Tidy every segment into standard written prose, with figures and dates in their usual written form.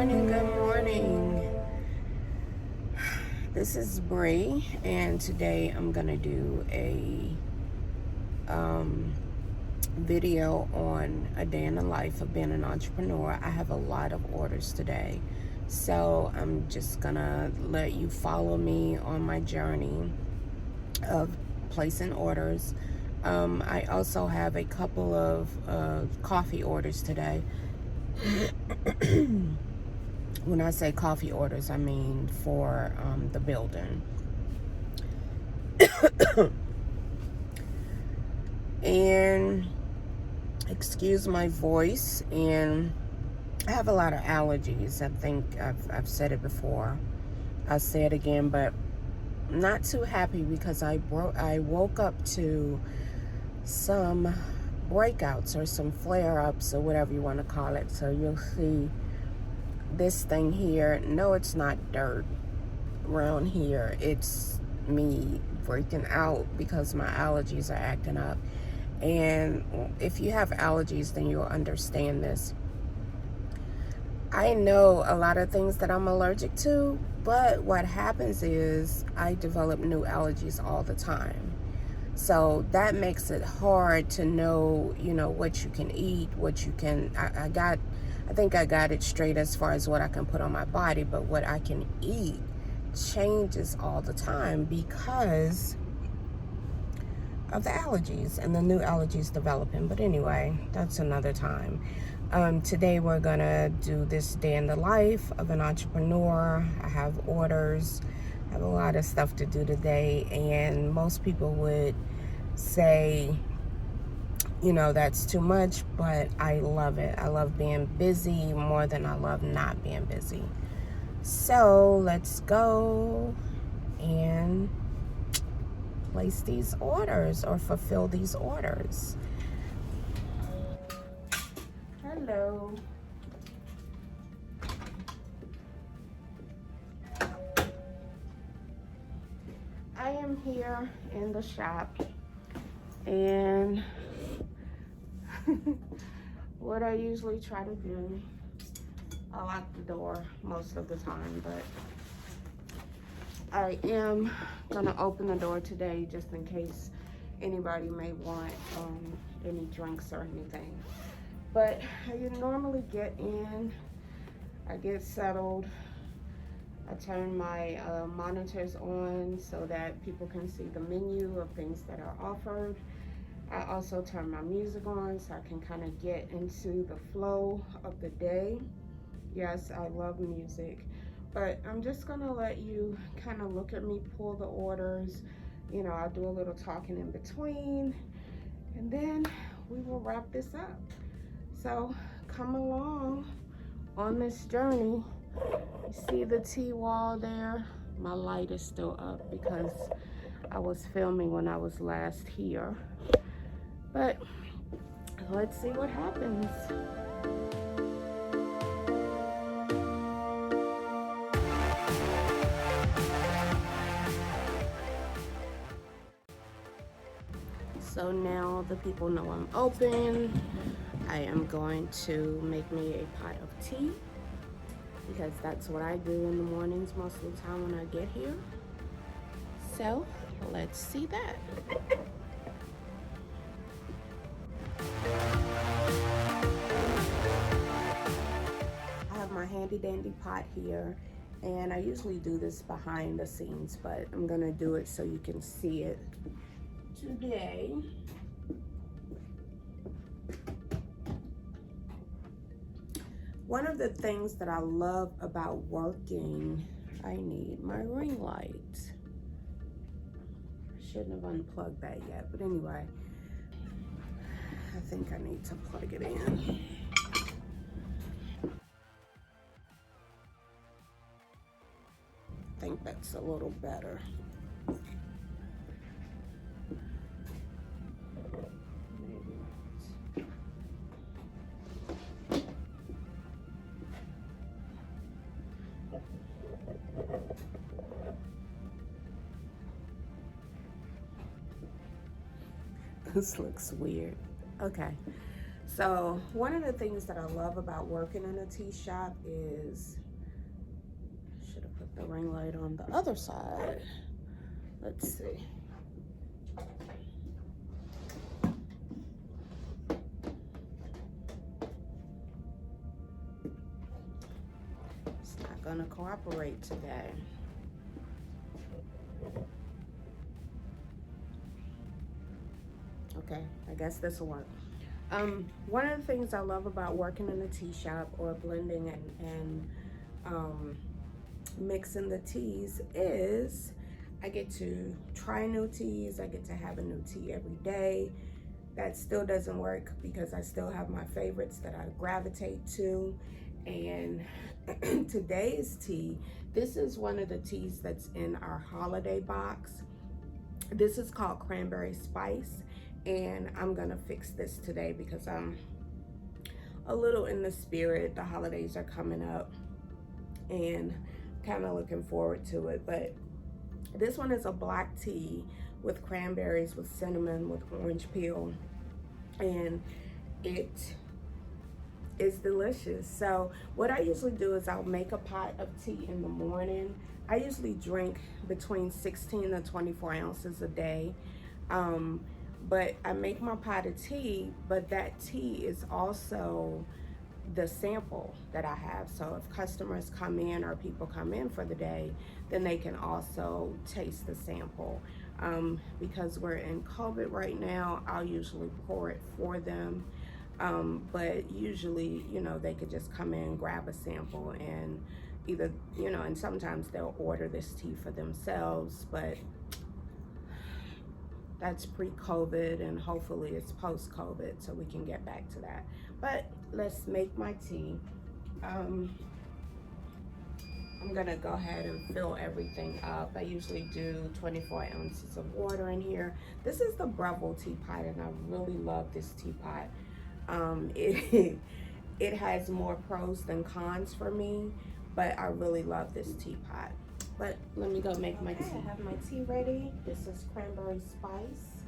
morning, good morning. This is Bree, and today I'm gonna do a video on a day in the life of being an entrepreneur. I have a lot of orders today, so I'm just gonna let you follow me on my journey of placing orders. I also have a couple of coffee orders today. When I say coffee orders, I mean for the building. And excuse my voice, and I have a lot of allergies. I think I've said it before. I'll say it again, but not too happy because I woke up to some breakouts or some flare-ups or whatever you want to call it. So you'll see this thing here. No, it's not dirt around here. It's me breaking out because my allergies are acting up. And if you have allergies, then you'll understand this. I know a lot of things that I'm allergic to, but what happens is I develop new allergies all the time. So that makes it hard to know, what you can eat, what you can, I think I got it straight as far as what I can put on my body, but what I can eat changes all the time because of the allergies and the new allergies developing. But anyway, that's another time. Today we're gonna do this day in the life of an entrepreneur. I have orders. I have a lot of stuff to do today, and most people would say, that's too much, but I love it. I love being busy more than I love not being busy. So let's go and place these orders or fulfill these orders. Hello. I am here in the shop, and what I usually try to do, I lock the door most of the time, but I am gonna open the door today just in case anybody may want any drinks or anything. But I normally get in, I get settled, I turn my monitors on so that people can see the menu of things that are offered. I also turn my music on so I can kind of get into the flow of the day. Yes, I love music, but I'm just gonna let you kind of look at me pull the orders. I'll do a little talking in between, and then we will wrap this up. So come along on this journey. You see the T-wall there? My light is still up because I was filming when I was last here. But let's see what happens. So now the people know I'm open. I am going to make me a pot of tea because that's what I do in the mornings most of the time when I get here. So let's see that. I have my handy dandy pot here, and I usually do this behind the scenes, but I'm gonna do it so you can see it today. One of the things that I love about working, I need my ring light. Shouldn't have unplugged that yet, but anyway, I think I need to plug it in. I think that's a little better. This looks weird. Okay, So one of the things that I love about working in a tea shop is, should have put the ring light on the other side. Let's see. It's not gonna cooperate today. Okay, I guess this will work. One of the things I love about working in a tea shop or blending and mixing the teas is I get to try new teas. I get to have a new tea every day. That still doesn't work because I still have my favorites that I gravitate to. And today's tea, this is one of the teas that's in our holiday box. This is called Cranberry Spice, and I'm gonna fix this today because I'm a little in the spirit. The holidays are coming up and kind of looking forward to it. But this one is a black tea with cranberries, with cinnamon, with orange peel, and it is delicious. So what I usually do is I'll make a pot of tea in the morning. I usually drink between 16 to 24 ounces a day. But I make my pot of tea, but that tea is also the sample that I have. So if customers come in or people come in for the day, then they can also taste the sample. Because we're in COVID right now, I'll usually pour it for them. But usually, you know, they could just come in, grab a sample, and either, you know, and sometimes they'll order this tea for themselves, but that's pre-COVID, and hopefully it's post-COVID so we can get back to that. But let's make my tea. I'm gonna go ahead and fill everything up. I usually do 24 ounces of water in here. This is the Breville teapot, and I really love this teapot. It has more pros than cons for me, but I really love this teapot. But let me go make my tea. I have my tea ready. This is Cranberry Spice.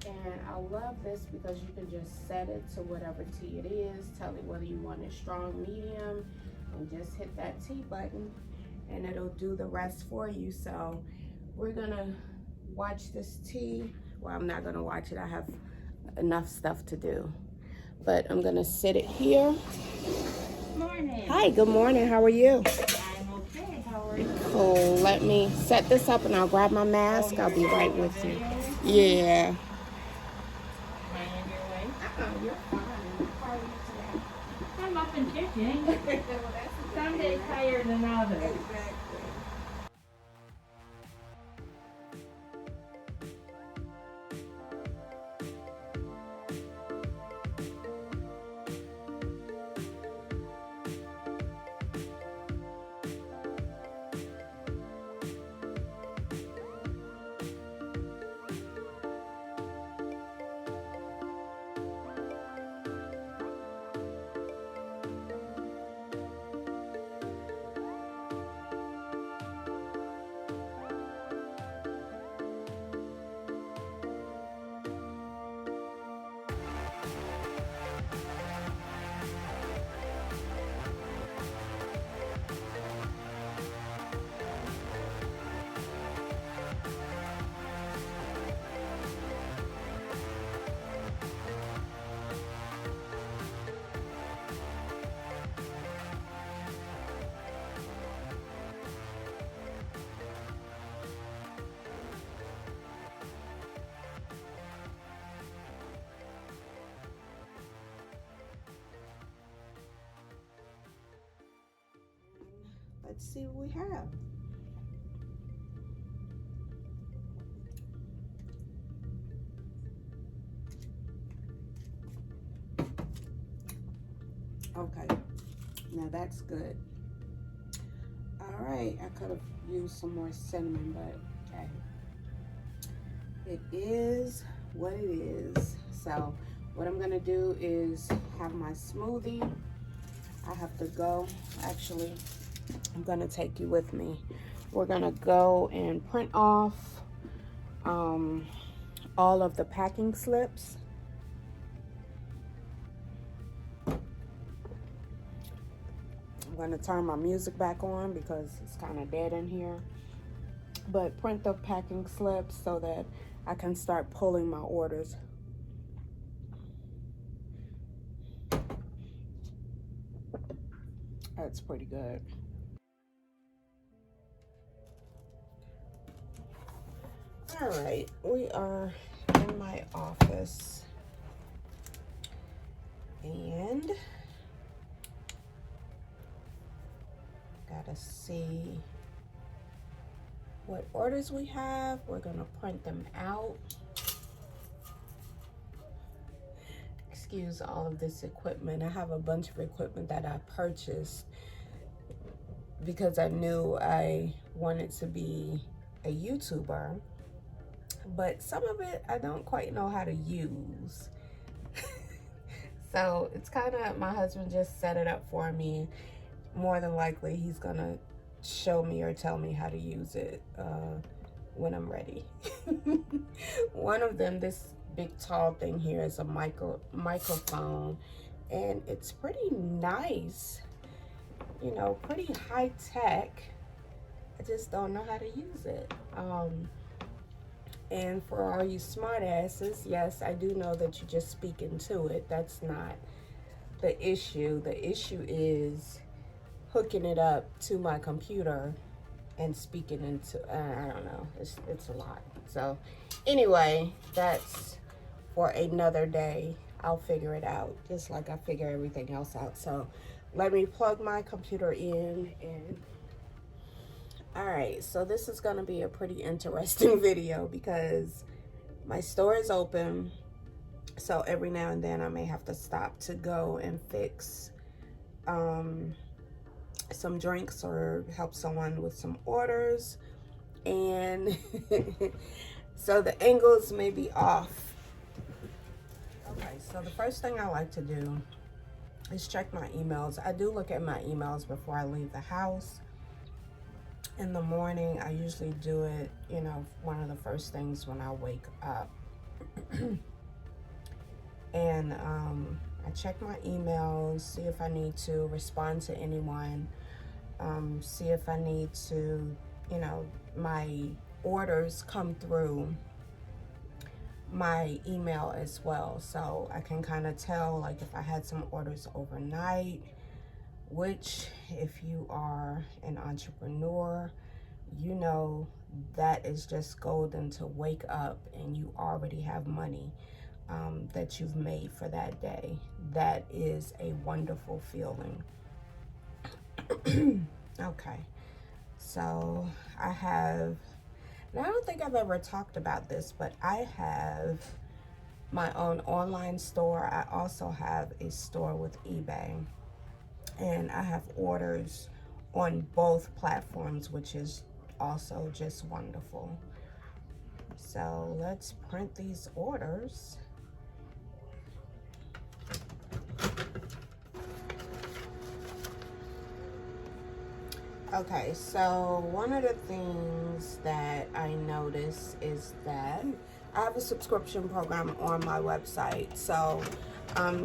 And I love this because you can just set it to whatever tea it is, tell it whether you want it strong, medium, and just hit that tea button and it'll do the rest for you. So we're gonna watch this tea. Well, I'm not gonna watch it. I have enough stuff to do. But I'm gonna sit it here. Morning. Hi, good morning. How are you? I'm okay. How are you? Cool. Let me set this up and I'll grab my mask. I'll be right with you. Yeah. Am I in your way? You're fine. How are you today? I'm up and kicking. Well, that's Some days higher than others. exactly. Let's see what we have. Okay, now that's good. All right, I could have used some more cinnamon, but okay. It is what it is. So what I'm gonna do is have my smoothie. I have to go, actually, I'm gonna take you with me. We're gonna go and print off all of the packing slips. I'm going to turn my music back on because it's kind of dead in here. But print the packing slips so that I can start pulling my orders. That's pretty good. All right, we are in my office and gotta see what orders we have. We're gonna print them out. Excuse all of this equipment. I have a bunch of equipment that I purchased because I knew I wanted to be a YouTuber, but some of it I don't quite know how to use. So it's kind of, my husband just set it up for me. More than likely he's gonna show me or tell me how to use it when I'm ready. One of them, this big tall thing here, is a microphone, and it's pretty nice, you know, pretty high tech. I just don't know how to use it. And for all you smart asses, yes, I do know that you just speak into it. That's not the issue. The issue is hooking it up to my computer and speaking into, I don't know, it's a lot. So anyway, that's for another day. I'll figure it out, just like I figure everything else out. So let me plug my computer in. And all right, so this is gonna be a pretty interesting video because my store is open. So every now and then I may have to stop to go and fix some drinks or help someone with some orders. And so the angles may be off. Okay, so the first thing I like to do is check my emails. I do look at my emails before I leave the house. In the morning, I usually do it, you know, one of the first things when I wake up. And I check my emails, see if I need to respond to anyone, see if I need to, you know, my orders come through my email as well. So I can kind of tell, like, if I had some orders overnight, which if you are an entrepreneur, you know that is just golden to wake up and you already have money that you've made for that day. That is a wonderful feeling. Okay, so I have, and I don't think I've ever talked about this, but I have my own online store. I also have a store with eBay, and I have orders on both platforms, which is also just wonderful. So let's print these orders. Okay, so one of the things that I noticed is that I have a subscription program on my website. So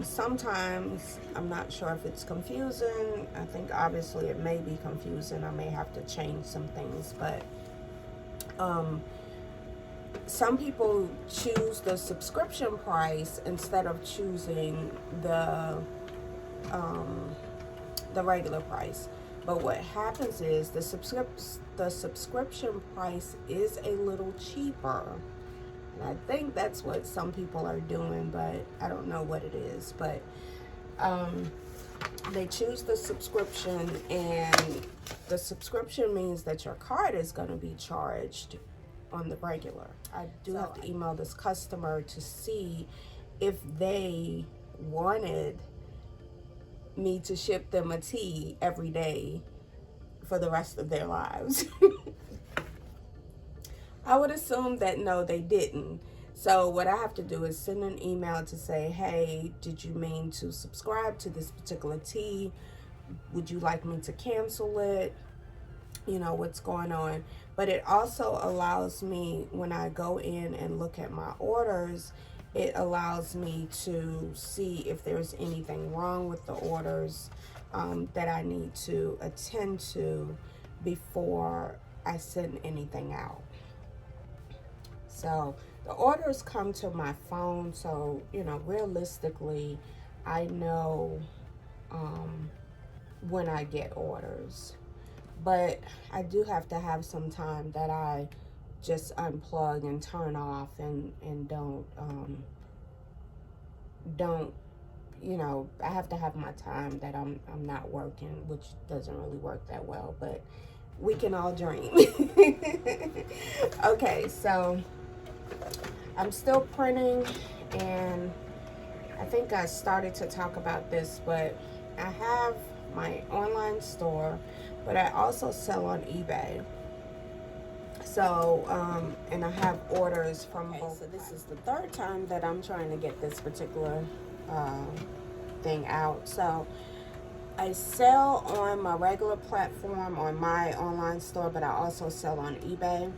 sometimes I'm not sure if it's confusing. I think obviously it may be confusing. I may have to change some things, but some people choose the subscription price instead of choosing the regular price. But what happens is the subscription price is a little cheaper. And I think that's what some people are doing, but I don't know what it is. But they choose the subscription, and the subscription means that your card is going to be charged on the regular. I do have to email this customer to see if they wanted me to ship them a tea every day for the rest of their lives. I would assume that no, they didn't. So what I have to do is send an email to say, hey, did you mean to subscribe to this particular tea? Would you like me to cancel it? you know, what's going on. But it also allows me, when I go in and look at my orders, it allows me to see if there's anything wrong with the orders that I need to attend to before I send anything out. So the orders come to my phone, so, you know, realistically, I know when I get orders. But I do have to have some time that I just unplug and turn off and don't, you know, I have to have my time that I'm not working, which doesn't really work that well, but we can all dream. Okay, so I'm still printing, and I think I started to talk about this, but I have my online store, but I also sell on eBay. So, and I have orders from both. So this is the third time that I'm trying to get this particular thing out. So I sell on my regular platform, on my online store, but I also sell on eBay.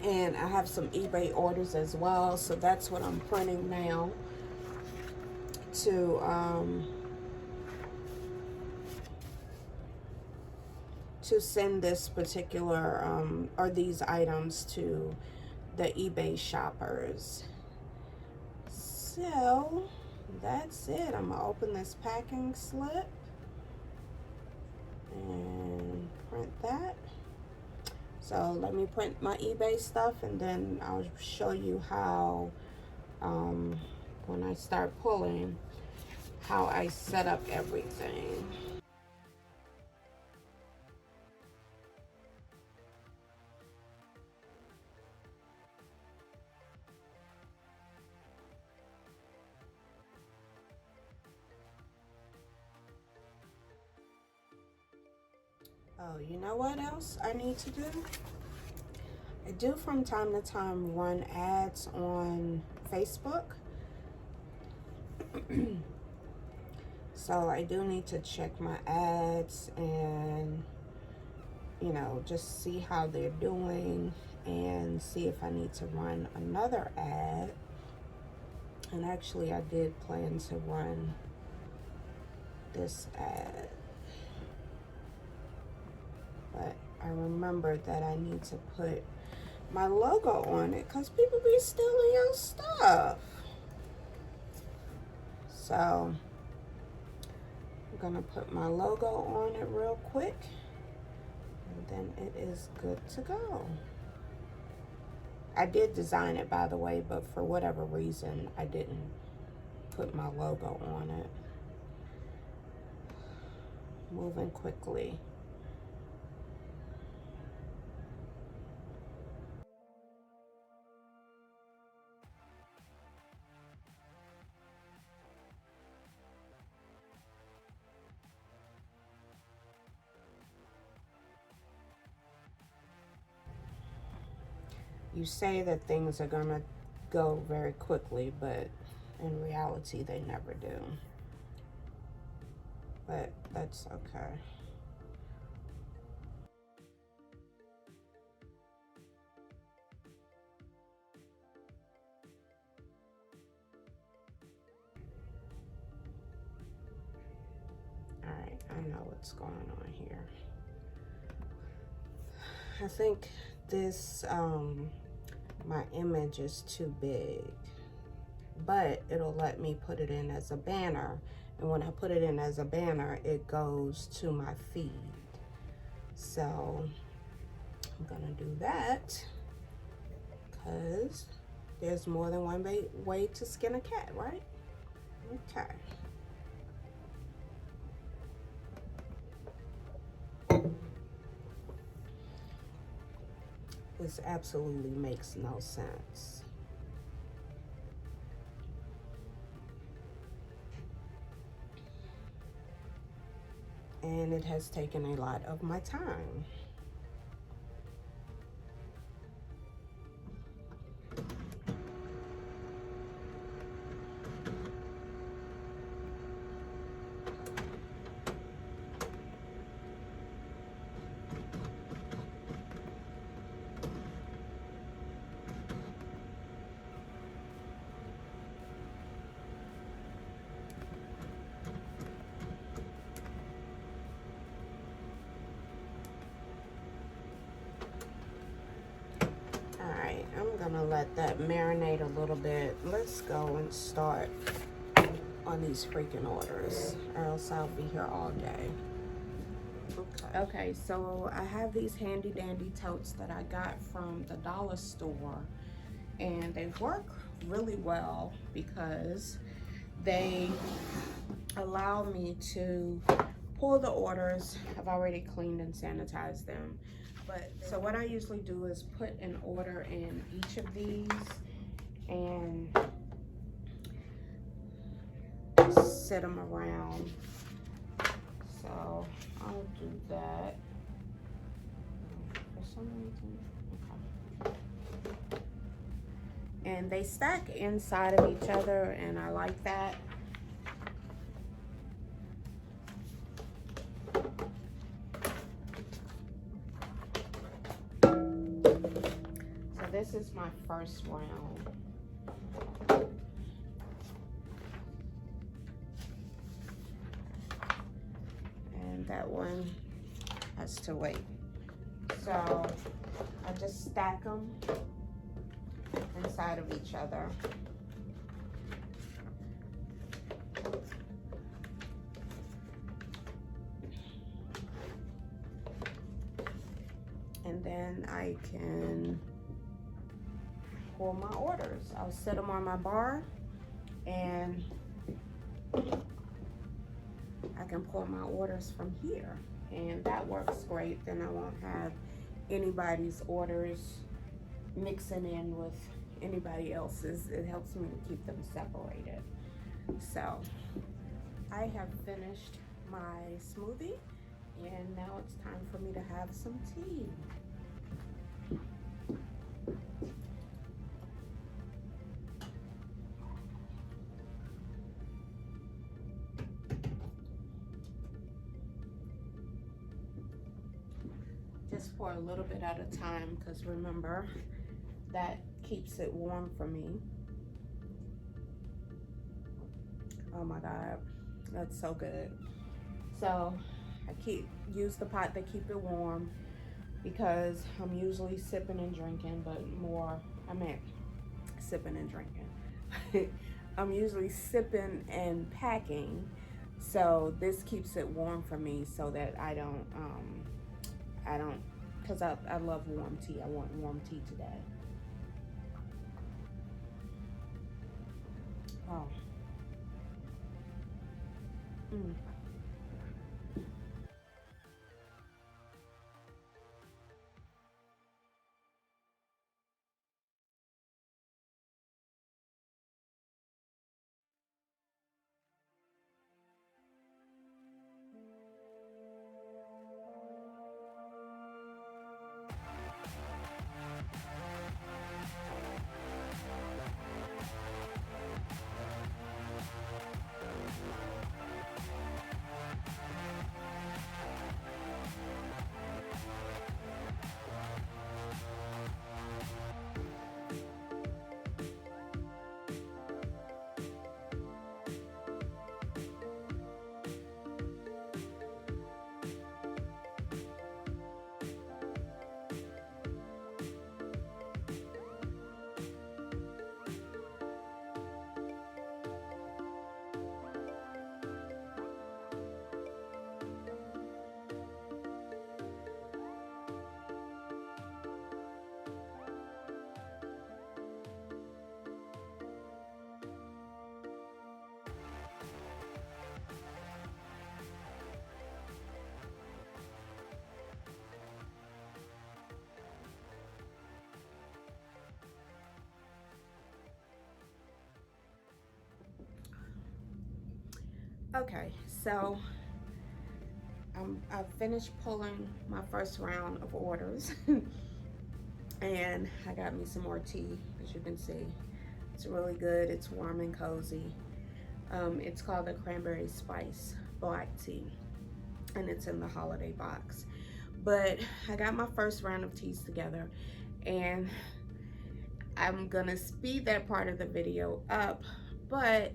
And I have some eBay orders as well. So that's what I'm printing now to send this particular or these items to the eBay shoppers. So that's it. I'm gonna open this packing slip and print that. So let me print my eBay stuff, and then I'll show you how when I start pulling, how I set up everything. Oh, you know what else I need to do? I do from time to time run ads on Facebook. So I do need to check my ads and, you know, just see how they're doing and see if I need to run another ad. And actually I did plan to run this ad, but I remembered that I need to put my logo on it because people be stealing your stuff. So I'm gonna put my logo on it real quick, and then it is good to go. I did design it, by the way, but for whatever reason I didn't put my logo on it. Moving quickly. You say that things are gonna go very quickly, but in reality they never do. But that's okay. Alright, I know what's going on here. I think this my image is too big, but it'll let me put it in as a banner, and when I put it in as a banner it goes to my feed. So I'm gonna do that because there's more than one way to skin a cat, right? Okay. This absolutely makes no sense. And it has taken a lot of my time. gonna let that marinate a little bit. Let's go and start on these freaking orders, or else I'll be here all day. Okay, so I have these handy dandy totes that I got from the dollar store, and they work really well because they allow me to pull the orders. I've already cleaned and sanitized them. But so what I usually do is put an order in each of these and set them around. So I'll do that. For some reason, okay. And they stack inside of each other, and I like that. So this is my first round. And that one has to wait. So I just stack them inside of each other. And then I can pull my orders. I'll set them on my bar and I can pull my orders from here. And that works great. Then I won't have anybody's orders mixing in with anybody else's. It helps me to keep them separated. So I have finished my smoothie, and now it's time for me to have some tea. Just for a little bit at a time, because remember, that keeps it warm for me. Oh my God, that's so good. So I use the pot to keep it warm because I'm usually sipping and drinking, but sipping and drinking. I'm usually sipping and packing, so this keeps it warm for me so that I don't, because I love warm tea. I want warm tea today. Oh. Okay, so I've finished pulling my first round of orders and I got me some more tea. As you can see, it's really good. It's warm and cozy. It's called the Cranberry Spice Black Tea, and it's in the holiday box. But I got my first round of teas together, and I'm gonna speed that part of the video up, but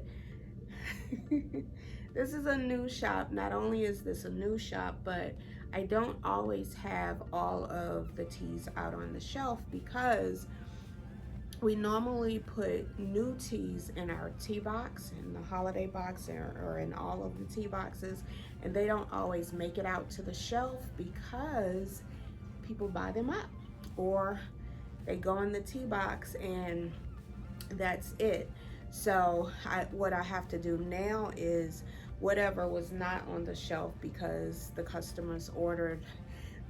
this is a new shop. Not only is this a new shop, but I don't always have all of the teas out on the shelf because we normally put new teas in our tea box, in the holiday box, or in all of the tea boxes, and they don't always make it out to the shelf because people buy them up, or they go in the tea box and that's it. So what I have to do now is whatever was not on the shelf because the customers ordered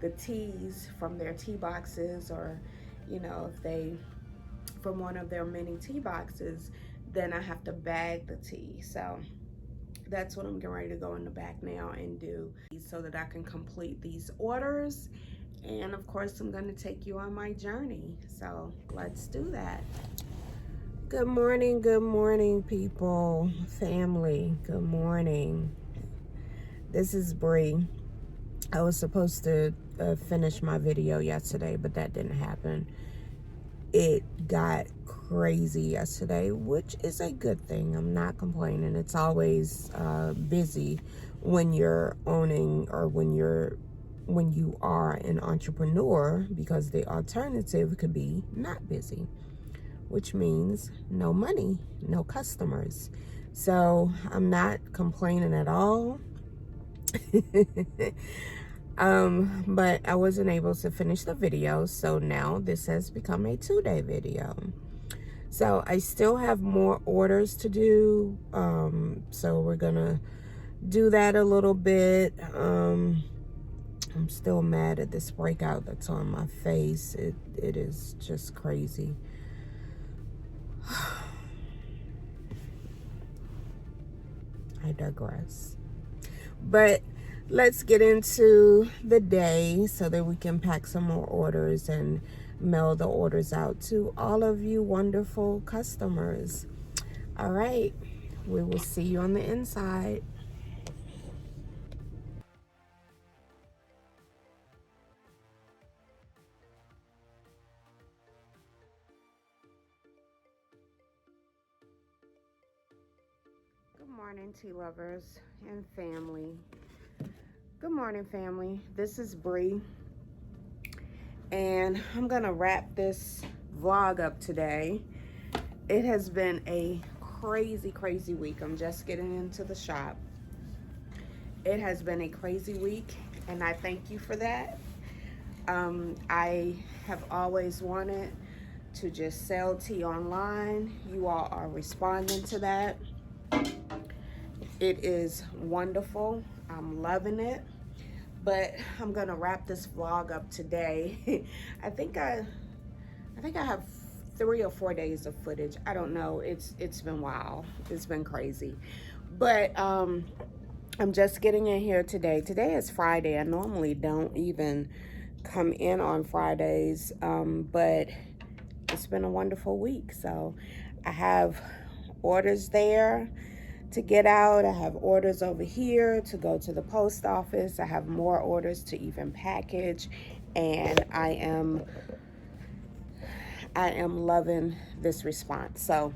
the teas from their tea boxes, or if they from one of their many tea boxes, then I have to bag the tea. So that's what I'm getting ready to go in the back now and do, so that I can complete these orders. And of course, I'm going to take you on my journey. So let's do that. Good morning, people, family. Good morning. This is Bree. I was supposed to finish my video yesterday, but that didn't happen. It got crazy yesterday, which is a good thing. I'm not complaining. It's always busy when you're owning, or when you are an entrepreneur, because the alternative could be not busy, which means no money, no customers. So I'm not complaining at all. But I wasn't able to finish the video, so now this has become a 2-day video. So I still have more orders to do, so we're gonna do that a little bit. I'm still mad at this breakout that's on my face. It is just crazy. I digress. But let's get into the day so that we can pack some more orders and mail the orders out to all of you wonderful customers. All right, we will see you on the inside. Good morning, tea lovers and family. Good morning, family. This is Bree, and I'm gonna wrap this vlog up today. It has been a crazy week. I'm just getting into the shop. It has been a crazy week, and I thank you for that. I have always wanted to just sell tea online. You all are responding to that. It is wonderful. I'm loving it. But I'm gonna wrap this vlog up today. I think I have 3 or 4 days of footage. I don't know. It's been wild. It's been crazy. But I'm just getting in here today. Today is Friday. I normally don't even come in on Fridays, but it's been a wonderful week. So I have orders there to get out. I have orders over here to go to the post office. I have more orders to even package, and I am loving this response. So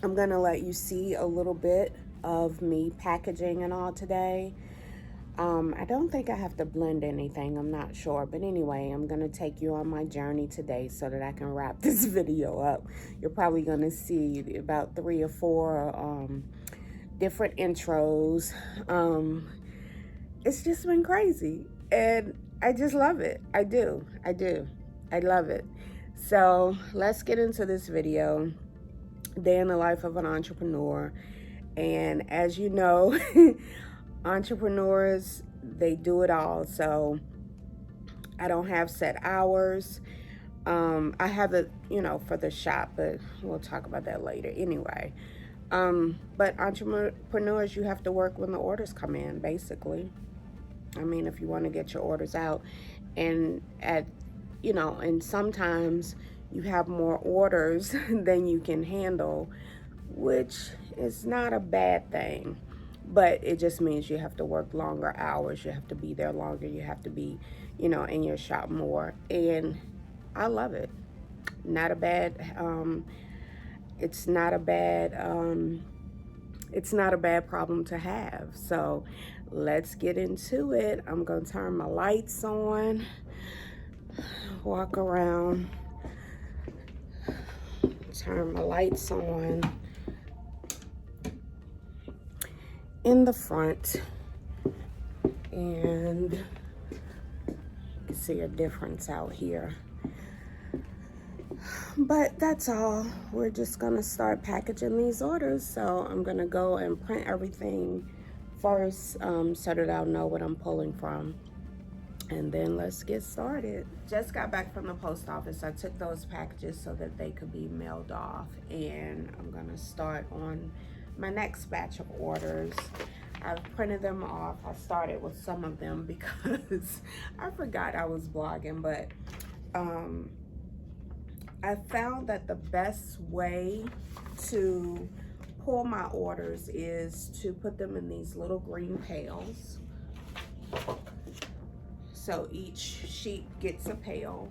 I'm gonna let you see a little bit of me packaging and all today. I don't think I have to blend anything, I'm not sure, but anyway, I'm gonna take you on my journey today so that I can wrap this video up. You're probably gonna see about 3 or 4 different intros. It's just been crazy, and I just love it. I do. I love it. So let's get into this video. Day in the life of an entrepreneur. And as you know, entrepreneurs, they do it all. So I don't have set hours. I have it, for the shop, but we'll talk about that later anyway. But entrepreneurs, you have to work when the orders come in, basically. I mean, if you want to get your orders out, and and sometimes you have more orders than you can handle, which is not a bad thing, but it just means you have to work longer hours. You have to be there longer. You have to be, in your shop more. And I love it. Not a bad, it's not a bad problem to have. So let's get into it. I'm gonna turn my lights on, walk around turn my lights on in the front, and you can see a difference out here. But that's all. We're just gonna start packaging these orders. So I'm gonna go and print everything first, so that I'll know what I'm pulling from. And then let's get started. Just got back from the post office. I took those packages so that they could be mailed off. And I'm gonna start on my next batch of orders. I've printed them off. I started with some of them because I forgot I was blogging, but I found that the best way to pull my orders is to put them in these little green pails. So each sheet gets a pail,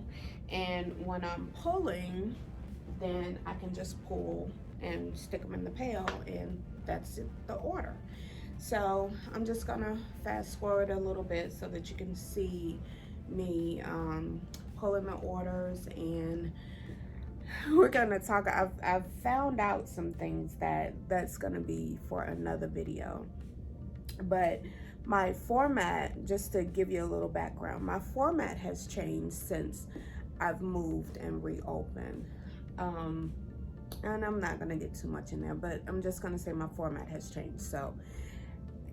and when I'm pulling, then I can just pull and stick them in the pail, and that's it, the order. So I'm just gonna fast forward a little bit so that you can see me pulling the orders, and we're gonna talk. I've found out some things that's gonna be for another video, but my format, just to give you a little background, my format has changed since I've moved and reopened. And I'm not gonna get too much in there, but I'm just gonna say my format has changed. So,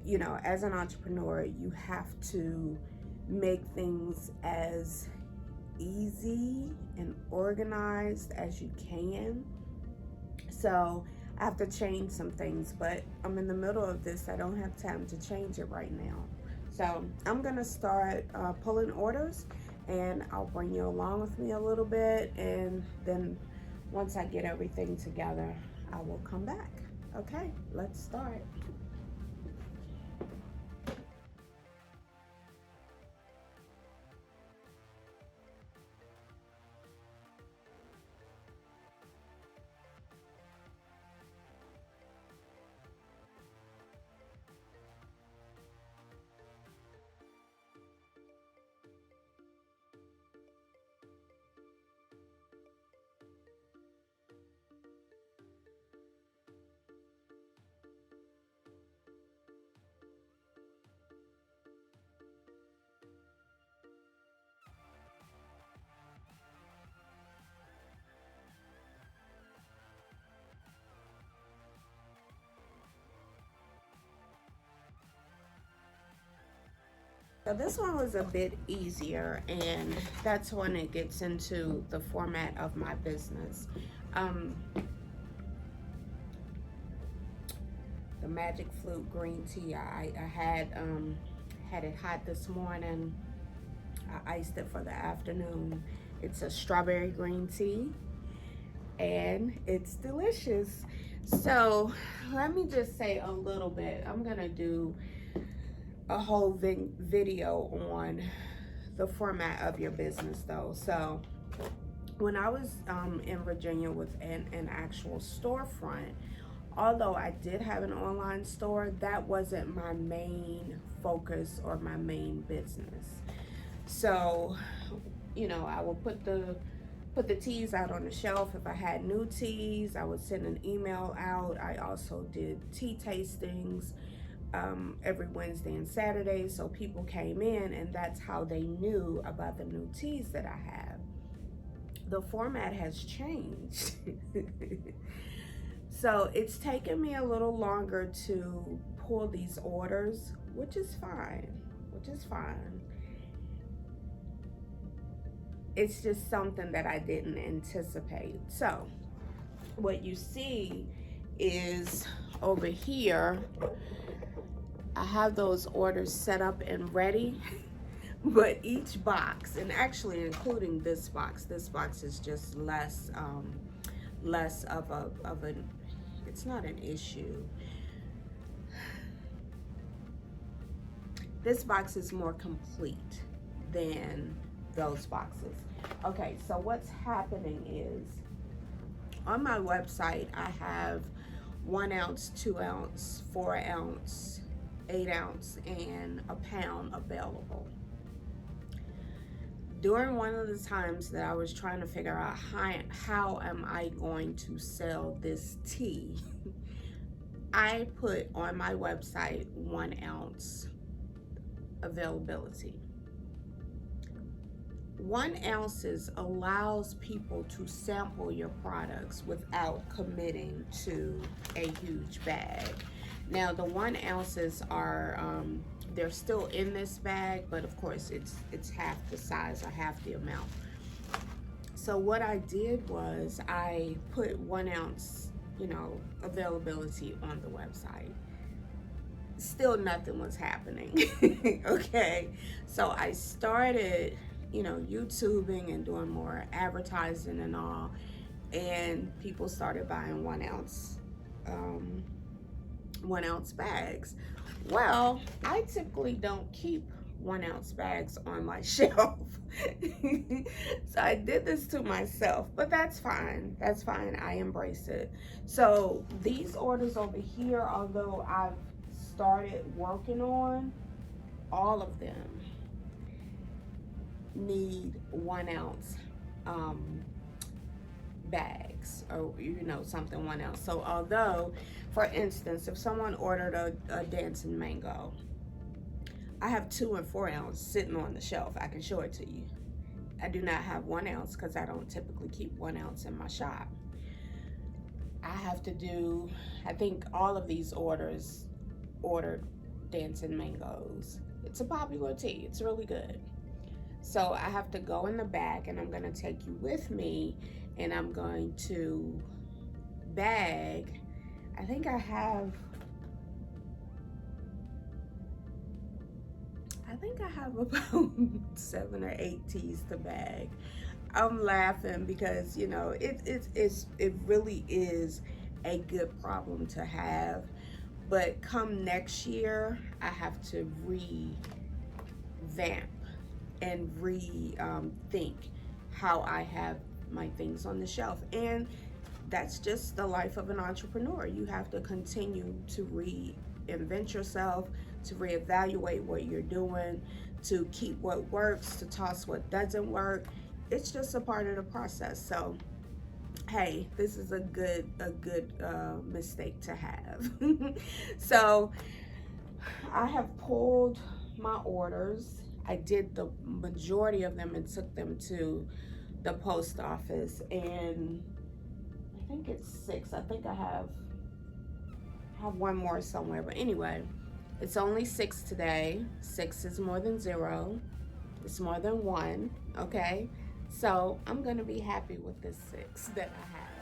you know, as an entrepreneur, you have to make things as easy and organized as you can. So I have to change some things, but I'm in the middle of this. I don't have time to change it right now. So I'm gonna start pulling orders, and I'll bring you along with me a little bit, and then once I get everything together, I will come back. Okay, let's start. So this one was a bit easier, and that's when it gets into the format of my business. The Magic Flute green tea, I had it hot this morning. I iced it for the afternoon. It's a strawberry green tea, and it's delicious. So let me just say a little bit. I'm gonna do a whole video on the format of your business though. So when I was in Virginia with an actual storefront, although I did have an online store, that wasn't my main focus or my main business. So, you know, I would put the teas out on the shelf. If I had new teas, I would send an email out. I also did tea tastings every Wednesday and Saturday, so people came in, and that's how they knew about the new teas that I have. The format has changed. So it's taken me a little longer to pull these orders, which is fine. It's just something that I didn't anticipate. So what you see is over here, I have those orders set up and ready, but each box, and actually including this box is just less of an, it's not an issue. This box is more complete than those boxes. Okay, so what's happening is on my website, I have 1 ounce, 2 ounce, 4 ounce, 8 ounce, and a pound available. during one of the times that I was trying to figure out how am I going to sell this tea, I put on my website 1 ounce availability. 1 ounces allows people to sample your products without committing to a huge bag. Now the 1 ounces are they're still in this bag, but of course it's half the size or half the amount. So what I did was I put 1 ounce, availability on the website. Still nothing was happening. Okay, so I started YouTubing and doing more advertising and all, and people started buying 1 ounce 1 ounce bags. Well, I typically don't keep 1 ounce bags on my shelf. So I did this to myself, but that's fine. That's fine. I embrace it. So these orders over here, although I've started working on, all of them need 1 ounce bags, or something 1 ounce. So although, for instance, if someone ordered a dancing mango, I have 2 and 4 ounce sitting on the shelf. I can show it to you. I do not have 1 ounce because I don't typically keep 1 ounce in my shop. I have to do, I think all of these orders ordered dancing mangoes. It's a popular tea. It's really good. So I have to go in the back, and I'm going to take you with me, and I'm going to bag. I think I have about 7 or 8 teas to bag. I'm laughing because it really is a good problem to have. But come next year, I have to revamp and rethink how I have my things on the shelf. And that's just the life of an entrepreneur. You have to continue to reinvent yourself, to reevaluate what you're doing, to keep what works, to toss what doesn't work. It's just a part of the process. So hey, this is a good mistake to have. So I have pulled my orders. I did the majority of them and took them to the post office, and I think it's 6. I think I have one more somewhere, but anyway, it's only 6 today. 6 is more than 0. It's more than 1, okay? So I'm gonna be happy with this 6 that I have.